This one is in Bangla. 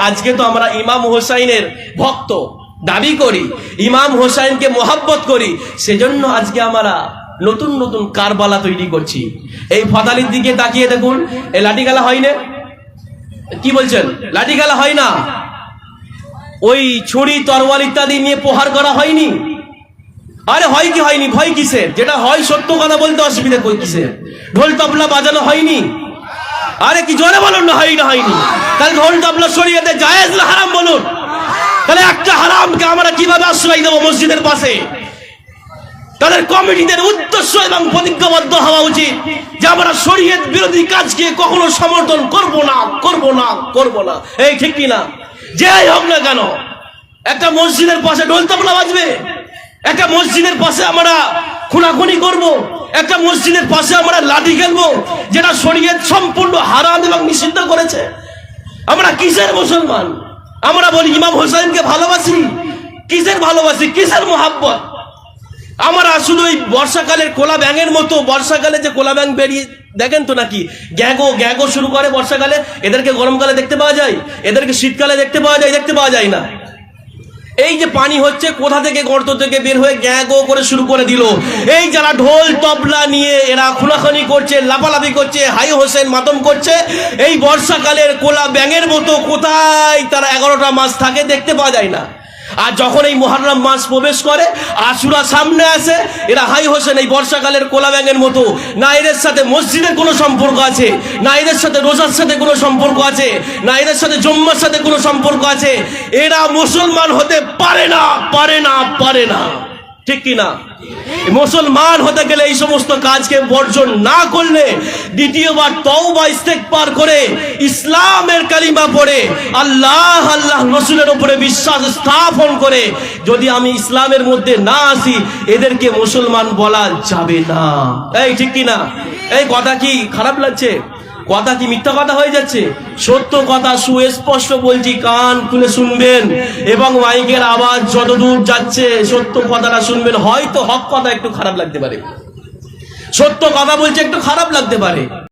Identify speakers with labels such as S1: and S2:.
S1: আজকে তো আমরা ইমাম হোসাইনের ভক্ত দাবি করি, ইমাম হোসাইনকে মোহাব্বত করি, সেজন্য আজকে আমরা নতুন নতুন কারবালা তৈরি করছি। এই ফদালির দিকে তাকিয়ে দেখুন, এই লাঠিগালা হয় না? কি বলছেন? লাঠিগালা হয় না? ওই ছুরি তরোয়াল ইত্যাদি নিয়ে প্রহার করা হয়নি? আরে হয় কি হয়নি? ভয় কিসের? যেটা হয় সত্য কথা বলতে অসুবিধা কই কিসের? ঢোল তবলা বাজানো হয়নি? আরে কি জোরে বলুন না, হয়নি? তাহলে ঢোল তবলা শরীয়তে জায়েজ না হারাম বলুন? তাহলে একটা হারামকে আমরা কিভাবে আশ্রয় দেবো মসজিদের পাশে? তাদের কমিটিদের উদ্দেশ্য এবং প্রতিজ্ঞাবদ্ধ হওয়া উচিত যে আমরা শরীয়ত বিরোধী কাজকে কখনো সমর্থন করব না, করব না, করব না। এই ঠিক কি না? যেই হোক না কেন, একটা মসজিদের পাশে ঢোল তবলা বাজবে, একটা মসজিদের পাশে আমরা খুনাখুনি করব, একটা মসজিদের পাশে আমরা লাঠি খেলবো, যেটা শরীয়ত সম্পূর্ণ হারাম এবং নিষিদ্ধ করেছে। আমরা কিসের মুসলমান? আমরা বলি ইমাম হোসেনকে ভালোবাসি। কিসের ভালোবাসি? কিসের মোহাব্বত? আমরা শুধু এই বর্ষাকালের কোলা ব্যাঙের মতো, বর্ষাকালে যে কোলা ব্যাঙ বেরিয়ে দেখেন তো নাকি, গ্যাগো গ্যাগো শুরু করে বর্ষাকালে। এদেরকে গরমকালে দেখতে পাওয়া যায়? এদেরকে শীতকালে দেখতে পাওয়া যায়? দেখতে পাওয়া যায় না। এই যে পানি হচ্ছে, কোথা থেকে গর্ত থেকে বের হয়ে গ্যাগো করে শুরু করে দিল। এই যারা ঢোল তবলা নিয়ে এরা খুনাখুনি করছে, লাফালাফি করছে, হাই হোসেন মাতম করছে, এই বর্ষাকালের কোলা ব্যাঙের মতো কোথায় তারা 11টা মাস থাকে দেখতে পাওয়া যায় না। আর যখন এই মুহররম মাস প্রবেশ করে, আশুরা সামনে আসে, এরা হাই হোসেন এই বর্ষাকালের কোলা ব্যাঙের মতো। না এদের সাথে মসজিদের কোনো সম্পর্ক আছে, না এদের সাথে রোজার সাথে কোনো সম্পর্ক আছে, না এদের সাথে জুম্মার সাথে কোনো সম্পর্ক আছে। এরা মুসলমান হতে পারে না, পারে না, পারে না। ঠিক কি না? মুসলমান হতে গেলে এই সমস্ত কাজকে বর্জন না করলে, দ্বিতীয়বার তওবা ইস্তেগফার করে ইসলামের কালিমা পড়ে আল্লাহ আল্লাহ রাসূলের উপরে বিশ্বাস স্থাপন করে যদি আমি ইসলামের মধ্যে না আসি, এদেরকে মুসলমান বলা যাবে না। এই ঠিক কি না? এই কথা কি খারাপ লাগছে? কথা কি মিথ্যা কথা হয়ে যাচ্ছে? সত্য কথা সুস্পষ্ট বলছি, কান খুলে শুনবেন এবং মাইকের আওয়াজ যতদূর যাচ্ছে সত্য কথাটা শুনবেন। হয়তো হক কথা একটু খারাপ লাগতে পারে, সত্য কথা বলছে একটু খারাপ লাগতে পারে।